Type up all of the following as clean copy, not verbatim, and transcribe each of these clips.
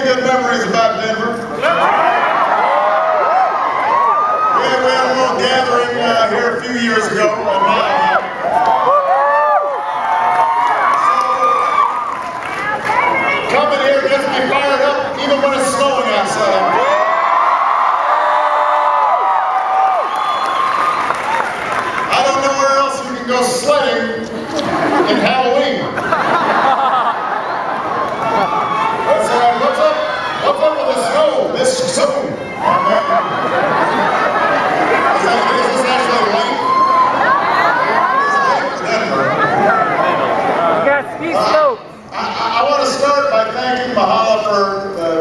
good memories about Denver. We had a little gathering here a few years ago. Coming here gets me fired up even when it's snowing outside. I don't know where else you can go sledding in Halloween. What's up with the snow this soon? Is this actually late? I want to start by thanking Mahala for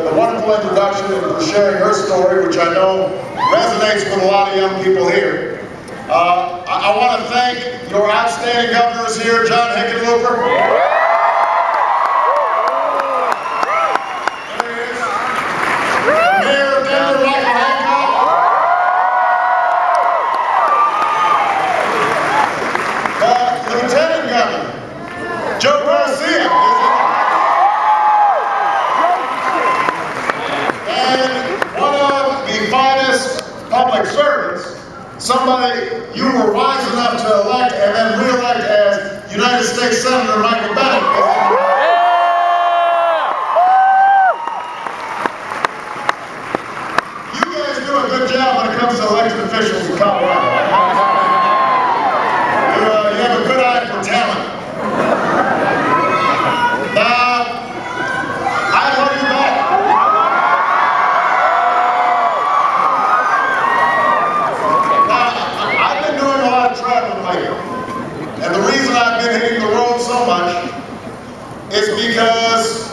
the wonderful introduction and for sharing her story, which I know resonates with a lot of young people here. I want to thank your outstanding governors here, John Hickenlooper. Public servants, somebody you were wise enough to elect and then re-elect as United States Senator Michael Bennet. You guys do a good job when it comes to elected officials in Colorado. You have a good eye for talent. And the reason I've been hitting the road so much is because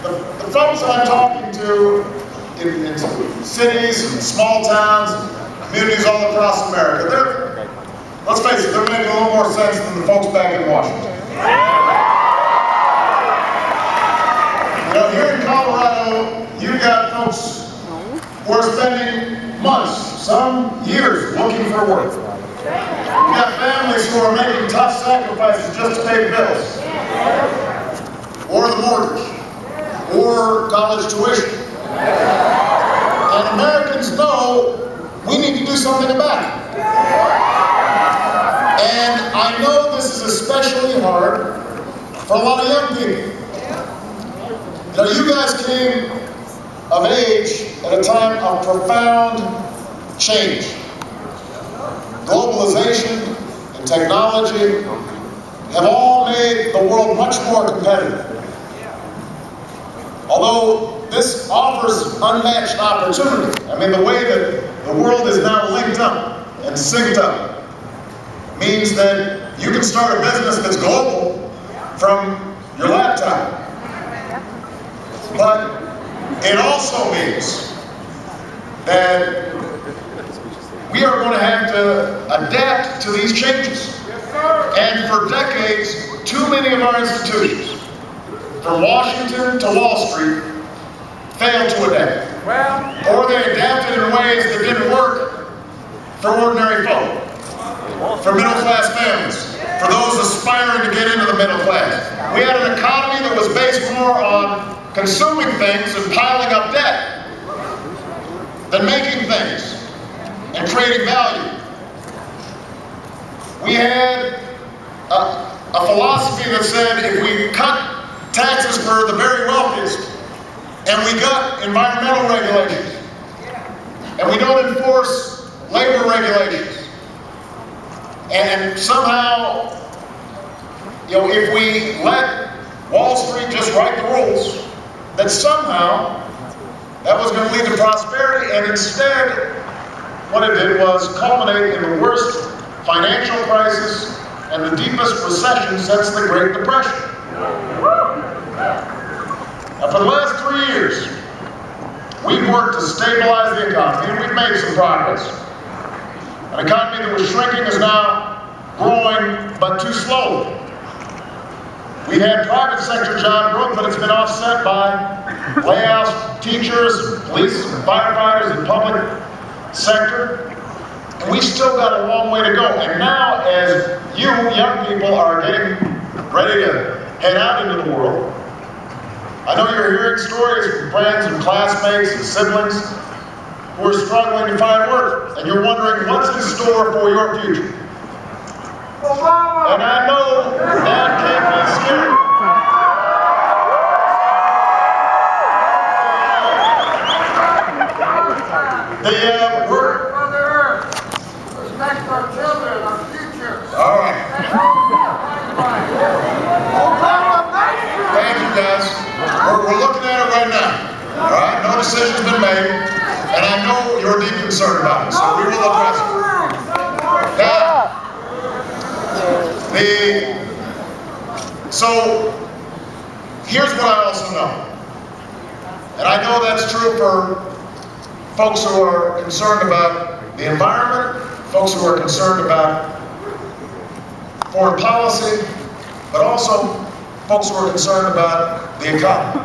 the folks I'm talking to in cities and small towns, communities all across America, let's face it, they're making a little more sense than the folks back in Washington. You know, here in Colorado, you've got folks who are spending months, some years, looking for work. We've got families who are making tough sacrifices just to pay bills, or the mortgage, or college tuition. And Americans know we need to do something about it. And I know this is especially hard for a lot of young people. You know, you guys came of age at a time of profound change. Globalization and technology have all made the world much more competitive. Although this offers unmatched opportunity. I mean, the way that the world is now linked up and synced up means that you can start a business that's global from your laptop. But it also means that we are going to have to adapt to these changes. And for decades, too many of our institutions, from Washington to Wall Street, failed to adapt. Or they adapted in ways that didn't work for ordinary folk, for middle-class families, for those aspiring to get into the middle class. We had an economy that was based more on consuming things and piling up debt than making things and creating value. We had a philosophy that said if we cut taxes for the very wealthiest and we got environmental regulations and we don't enforce labor regulations and somehow, you know, if we let Wall Street just write the rules, that somehow that was going to lead to prosperity, and instead what it did was culminate in the worst financial crisis and the deepest recession since the Great Depression. Now, for the last 3 years, we've worked to stabilize the economy, and we've made some progress. An economy that was shrinking is now growing, but too slowly. We've had private sector job growth, but it's been offset by layoffs, teachers, police, firefighters, and public sector. And we've still got a long way to go. And now, as you young people are getting ready to head out into the world, I know you're hearing stories from friends and classmates and siblings who are struggling to find work, and you're wondering what's in store for your future. And I know that can be scary. Our children, our future. All right. Thank you, guys. We're looking at it right now. All right. No decision's been made, and I know you're deep concerned about it, so we will address it. Now, so here's what I also know, and I know that's true for folks who are concerned about the environment, folks who are concerned about foreign policy, but also folks who are concerned about the economy.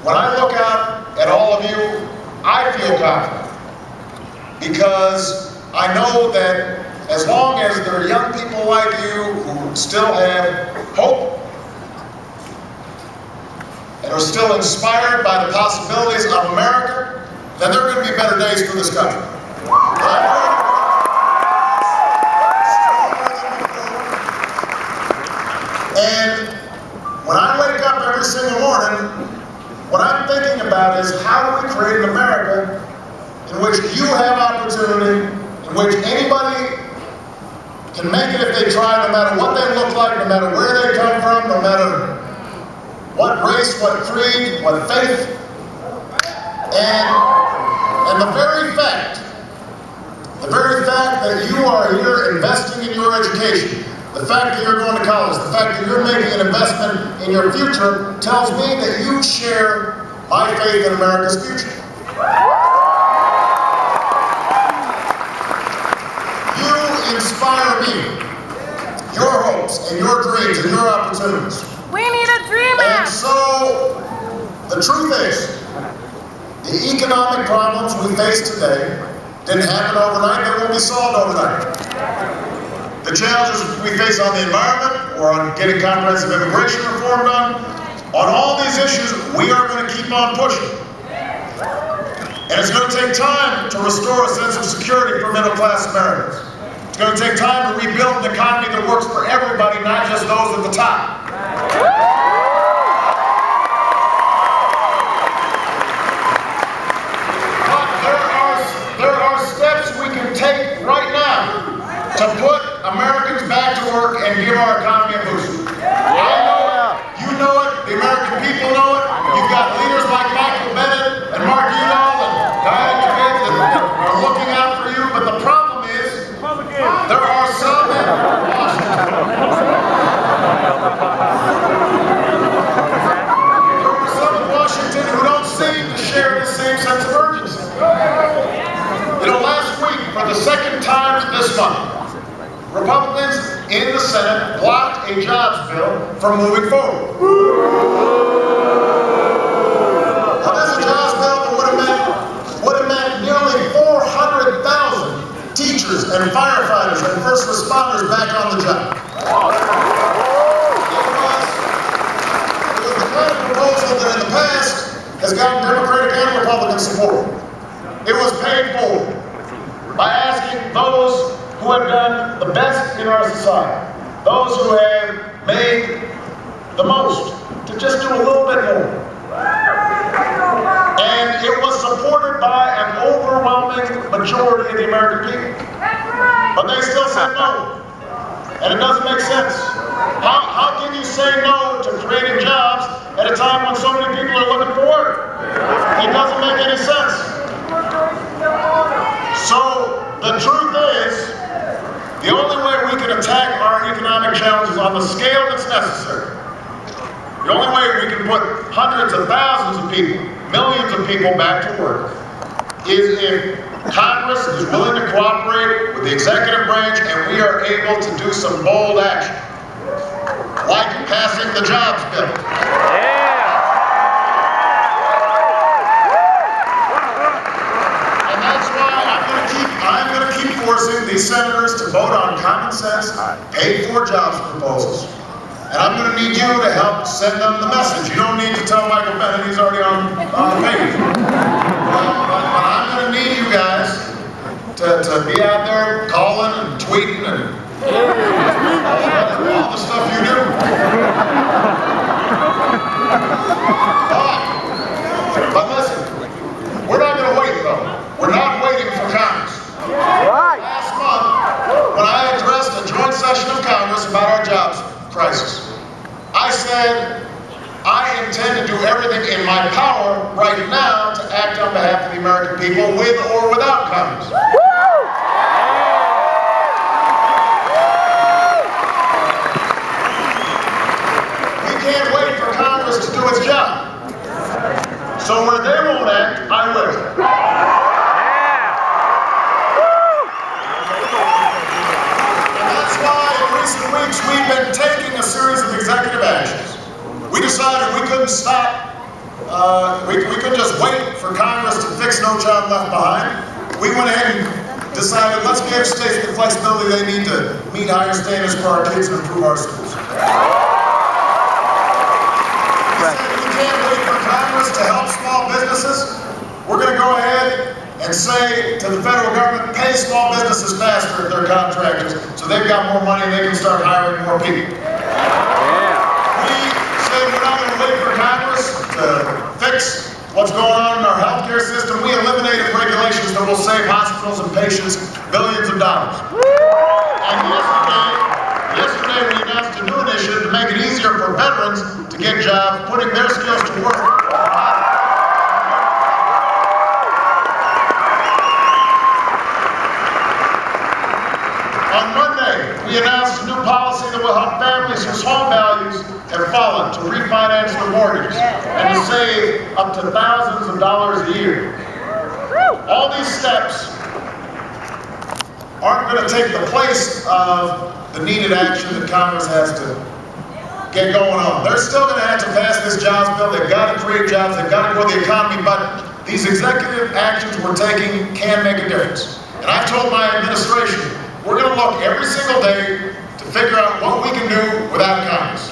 When I look out at all of you, I feel confident because I know that as long as there are young people like you who still have hope and are still inspired by the possibilities of America, then there are going to be better days for this country. And when I wake up every single morning, what I'm thinking about is how do we create an America in which you have opportunity, in which anybody can make it if they try, no matter what they look like, no matter where they come from, no matter what race, what creed, what faith. And the very fact that you are here investing in your education, the fact that you're going to college, the fact that you're making an investment in your future tells me that you share my faith in America's future. You inspire me, your hopes and your dreams and your opportunities. We need a dreamer! And so, the truth is, the economic problems we face today didn't happen overnight, they won't be solved overnight. The challenges we face on the environment or on getting comprehensive immigration reform done, on all these issues, we are going to keep on pushing. And it's going to take time to restore a sense of security for middle-class Americans. It's going to take time to rebuild an economy that works for everybody, not just those at the top. Take right now to put Americans back to work and give our economy a boost. I know it, you know it, the American people know it. You've got leaders like Michael Bennett and Mark Udall and Diane DeWitt that are looking out for you, but the problem is there are some in Washington. There are some in Washington who don't seem to share the same sense of urgency. You know, last week, for the second time this month, Republicans in the Senate blocked a jobs bill from moving forward. Now, this jobs bill would have meant nearly 400,000 teachers and firefighters and first responders back on the job. It was the kind of proposal that in the past has gotten Democratic and Republican support. It was paid for by asking those who have done the best in our society, those who have made the most, to just do a little bit more. And it was supported by an overwhelming majority of the American people. But they still said no. And it doesn't make sense. How can you say no to creating jobs at a time when so many people are looking for work? It doesn't make any sense. So, the truth is, the only way we can attack our economic challenges on the scale that's necessary, the only way we can put hundreds of thousands of people, millions of people back to work, is if Congress is willing to cooperate with the executive branch and we are able to do some bold action, like passing the jobs bill. I'm going to keep forcing these senators to vote on common sense, paid-for jobs proposals. And I'm going to need you to help send them the message. You don't need to you tell Michael Bennett, he's already on the page. But I'm going to need you guys to be out there calling and tweeting and all the stuff you do. But listen, we're not going to wait though. We're not waiting for Congress. Last month, when I addressed a joint session of Congress about our jobs crisis, I said I intend to do everything in my power right now to act on behalf of the American people with or without Congress. We can't wait for Congress to do its job. So where they won't act, I will. And that's why in recent weeks we've been taking a series of executive actions. We decided we couldn't stop, we couldn't just wait for Congress to fix No Child Left Behind. We went ahead and decided, let's give states the flexibility they need to meet higher standards for our kids and improve our schools. We can't wait for Congress to help small businesses. We're going to go ahead and say to the federal government, pay small businesses faster if they're contractors, so they've got more money and they can start hiring more people. We're not going to wait for Congress to fix what's going on in our healthcare system. We eliminated regulations that will save hospitals and patients billions of dollars. And yesterday we announced a new initiative to make it easier for veterans to get jobs, putting their skills to work. On Monday, we announced a new policy that will help families whose home values have fallen to refinance their mortgage and to save up to thousands of dollars a year. All these steps aren't going to take the place of the needed action that Congress has to get going on. They're still going to have to pass this jobs bill. They've got to create jobs. They've got to grow the economy. But these executive actions we're taking can make a difference. And I've told my administration, we're going to look every single day to figure out what we can do without Congress.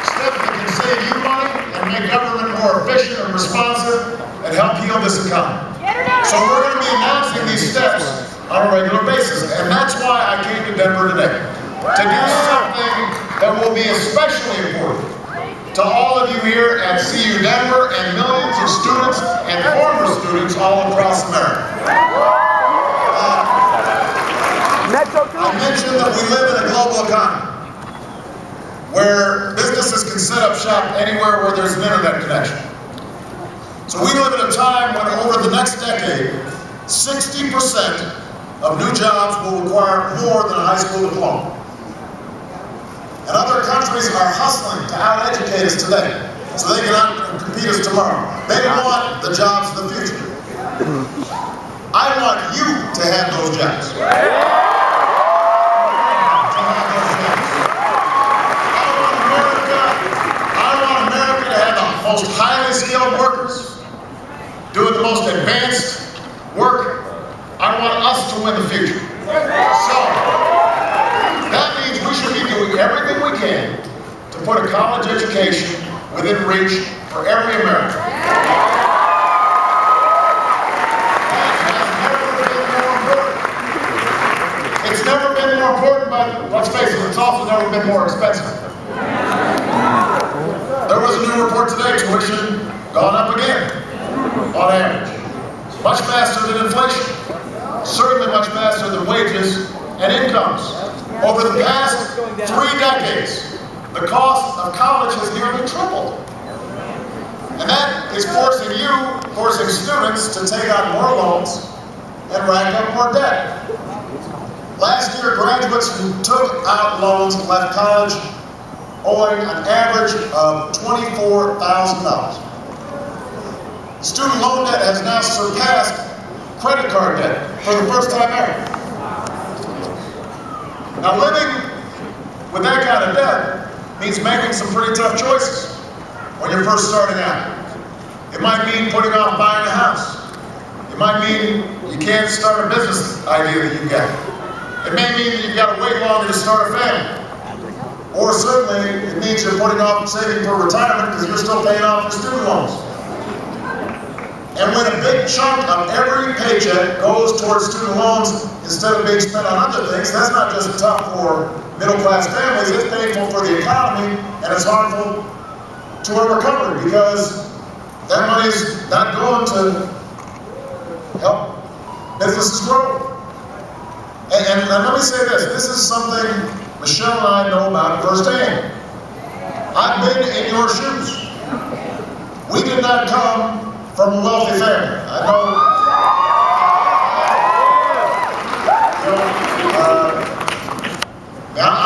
Steps that can save you money and make government more efficient and responsive and help heal this economy. So we're going to be announcing these steps on a regular basis. And that's why I came to Denver today, to do something that will be especially important to all of you here at CU Denver and millions of students and former students all across America. I mentioned that we live in a global economy where businesses can set up shop anywhere where there's an internet connection. So we live in a time when over the next decade, 60% of new jobs will require more than a high school diploma. And other countries are hustling to out-educate us today, so they can out-compete us tomorrow. They want the jobs of the future. I want you to have those jobs. I want America to have the most highly skilled workers, doing the most advanced work. I want us to win the future. So, that means we should be doing everything we can to put a college education within reach for every American. It's never been more important, but let's face it, it's also never been more expensive. There was a new report today, tuition gone up again, on average. Much faster than inflation, certainly much faster than wages and incomes. Over the past 3 decades, the cost of college has nearly tripled. And that is forcing students to take on more loans and rack up more debt. Last year, graduates who took out loans left college owing an average of $24,000. Student loan debt has now surpassed credit card debt for the first time ever. Now, living with that kind of debt means making some pretty tough choices when you're first starting out. It might mean putting off buying a house. It might mean you can't start a business idea that you got. It It may mean that you've got to wait longer to start a family. Or certainly, it means you're putting off saving for retirement because you're still paying off your student loans. And when a big chunk of every paycheck goes towards student loans instead of being spent on other things, that's not just tough for middle-class families, it's painful for the economy, and it's harmful to our recovery because that money's not going to help businesses grow. And let me say this is something Michelle and I know about firsthand. I've been in your shoes. We did not come from a wealthy family. I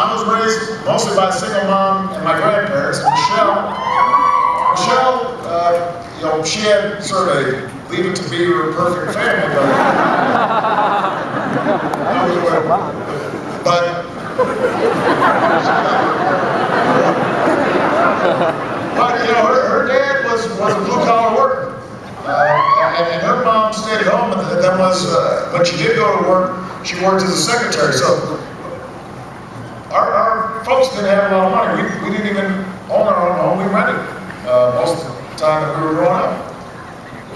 I was raised mostly by a single mom and my grandparents. And Michelle, she had sort of a Leave It to Beaver perfect family, but her dad was a blue collar worker. And her mom stayed at home, and then when she did go to work, she worked as a secretary. So our folks didn't have a lot of money. We didn't even own our own home. We rented most of the time that we were growing up.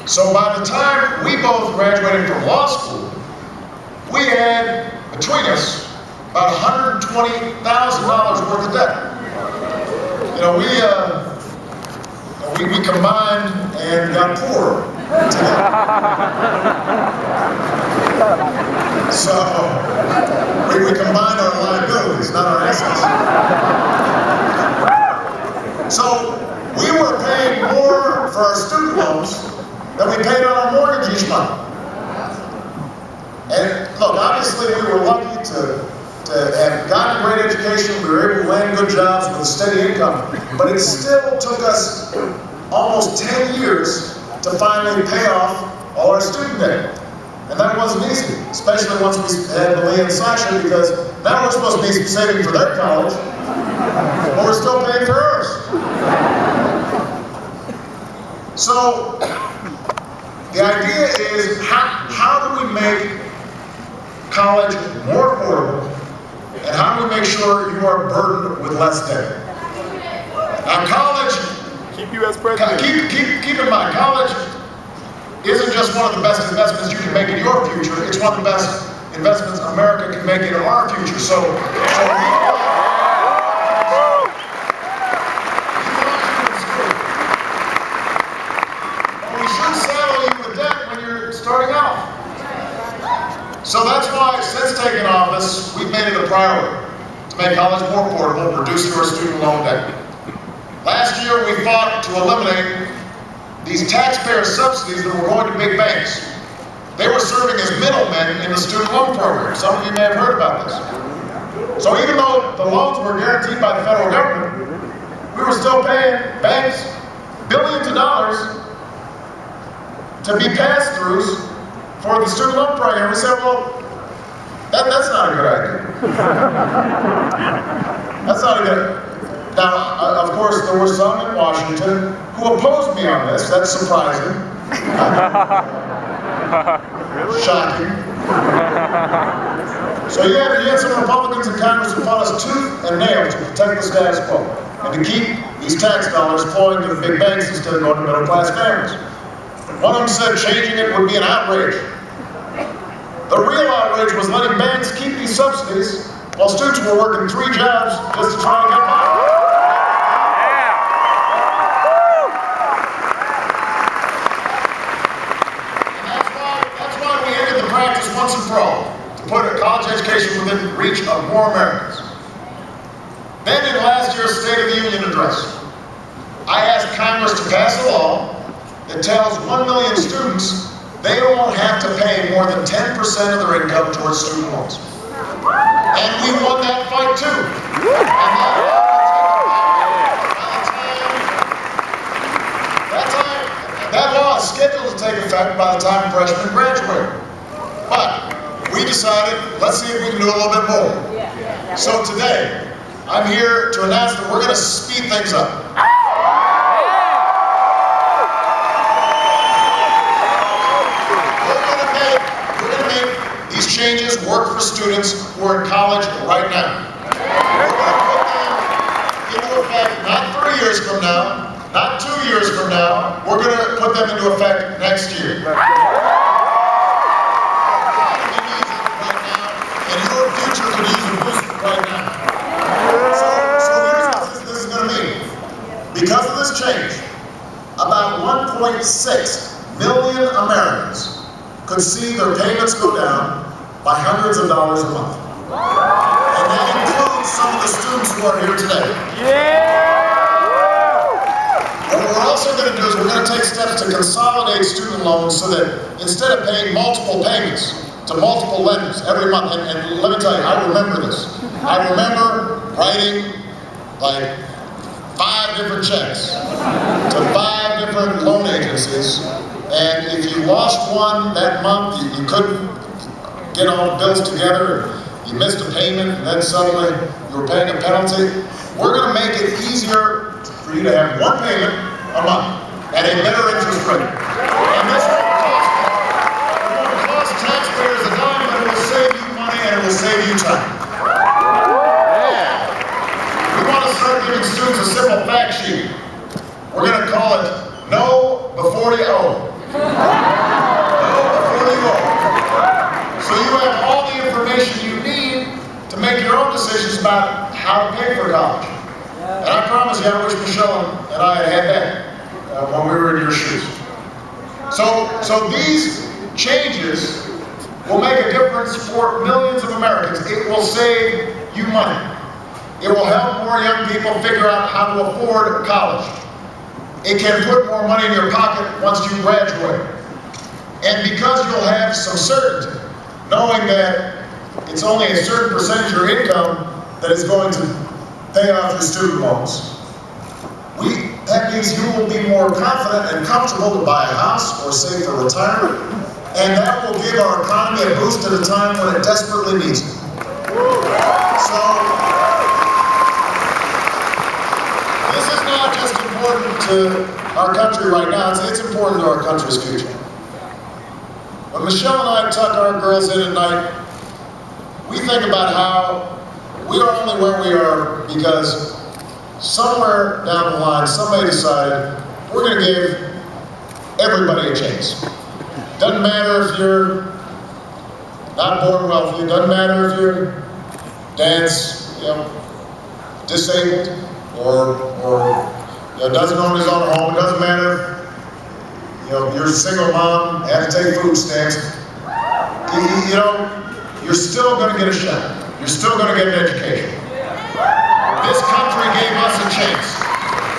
So by the time we both graduated from law school, we had, between us, about $120,000 worth of debt. We combined and got poorer together. So, we combined our liabilities, not our assets. So, we were paying more for our student loans than we paid on our mortgage each month. And look, obviously we were lucky to have gotten a great education. We were able to land good jobs with a steady income. But it still took us almost 10 years to finally pay off all our student debt. And that wasn't easy, especially once we had Malia and Sasha, because now we're supposed to be saving for their college, but we're still paying for hers. So, the idea is, how do we make college more affordable, and how do we make sure you are burdened with less debt? Now, college, keep you as president. Keep in mind, college isn't just one of the best investments you can make in your future, it's one of the best investments America can make in our future. So we should saddle you with debt when you're starting out. So that's why, since taking office, we've made it a priority to make college more affordable, reduce your student loan debt. Last year, we fought to eliminate these taxpayer subsidies that were going to big banks. They were serving as middlemen in the student loan program. Some of you may have heard about this. So even though the loans were guaranteed by the federal government, we were still paying banks billions of dollars to be pass-throughs for the student loan program. We said, well, that's not a good idea. That's not a good. Now, of course, there were some in Washington who opposed me on this. That's surprising. Shocking. So you had some Republicans in Congress who fought us tooth and nail to protect the status quo and to keep these tax dollars flowing to the big banks instead of going to middle-class families. One of them said changing it would be an outrage. The real outrage was letting banks keep these subsidies while students were working 3 jobs just to try to get by. Once and for all, to put a college education within reach of more Americans. Then in last year's State of the Union address, I asked Congress to pass a law that tells 1 million students they won't have to pay more than 10% of their income towards student loans. And we won that fight too. And that law is scheduled to take effect by the time freshmen graduate. But we decided, let's see if we can do a little bit more. So today, I'm here to announce that we're going to speed things up. We're going to make these changes changes work for students who are in college right now. We're going to put them into effect not 3 years from now, not 2 years from now, we're going to put them into effect next year. And your future could use a boost right now. So here's what this is going to mean. Because of this change, about 1.6 million Americans could see their payments go down by hundreds of dollars a month. And that includes some of the students who are here today. What we're also going to do is we're going to take steps to consolidate student loans so that instead of paying multiple payments to multiple lenders every month, and let me tell you, I remember this. I remember writing like 5 different checks to 5 different loan agencies, and if you lost one that month, you couldn't get all the bills together, you missed a payment, and then suddenly you were paying a penalty. We're going to make it easier for you to have one payment a month at a better interest rate. And this won't cost taxpayers a dime, but it will save you money and it will save you time. We want to start giving students a simple fact sheet. We're going to call it Know Before You Owe. Know Before You Owe. So you have all the information you need to make your own decisions about how to pay for college. And I promise you, I wish Michelle and I had that when we were in your shoes. So these changes will make a difference for millions of Americans. It will save you money. It will help more young people figure out how to afford college. It can put more money in your pocket once you graduate. And because you'll have some certainty, knowing that it's only a certain percentage of your income that is going to pay off your student loans, that means you will be more confident and comfortable to buy a house or save for retirement, and that will give our economy a boost at a time when it desperately needs it. So, this is not just important to our country right now, it's important to our country's future. When Michelle and I tuck our girls in at night, we think about how we are only where we are because somewhere down the line, somebody decided we're going to give everybody a chance. Doesn't matter if you're not born wealthy. Doesn't matter if your dad's disabled or doesn't own his own home. It doesn't matter if you're a single mom, have to take food stamps. You're still going to get a shot. You're still going to get an education. This country gave us a chance.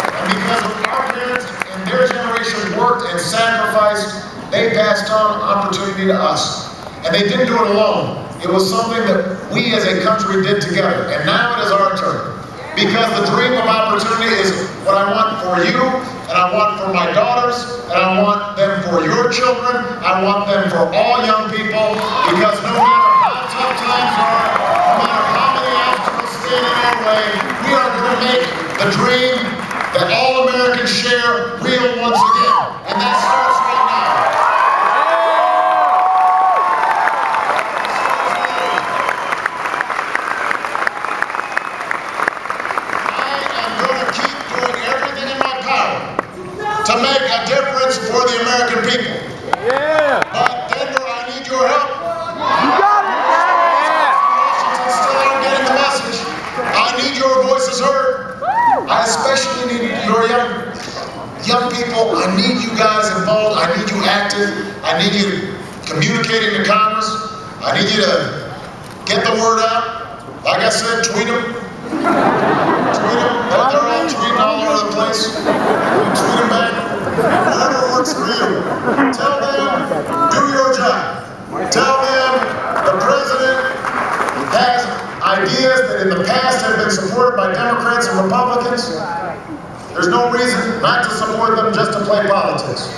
And because of our parents and their generation worked and sacrificed, they passed on opportunity to us. And they didn't do it alone. It was something that we as a country did together. And now it is our turn. Because the dream of opportunity is what I want for you, and I want for my daughters, and I want them for your children, I want them for all young people, because no matter how tough times are, no matter how many obstacles stand in our way, we are going to make the dream that all Americans share real once again. And that starts right now. To make a difference for the American people. Yeah. But Denver, I need your help. You got it. Yeah. Washington still aren't getting the message. I need your voices heard. I especially need your young people. I need you guys involved. I need you active. I need you communicating to Congress. I need you to get the word out. Like I said, tweet them. Tweet them. They're all tweeting all over the place. Tweet them back. Whatever works for you. Tell them, do your job. Tell them the president has ideas that in the past have been supported by Democrats and Republicans. There's no reason not to support them just to play politics.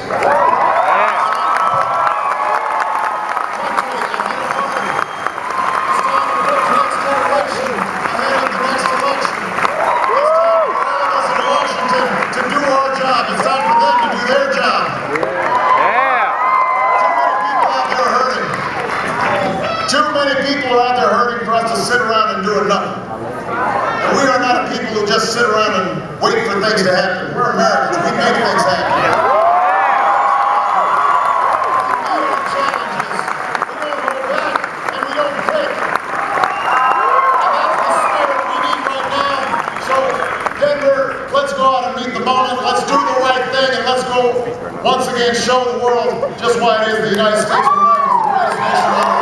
Too many around and doing nothing. And we are not a people who just sit around and wait for things to happen. We're Americans. We make things happen. We don't go back and we don't quit. And that's the spirit we need right now. So, Denver, let's go out and meet the moment. Let's do the right thing, and let's go once again show the world just why it is the United States of America is the greatest nation on earth.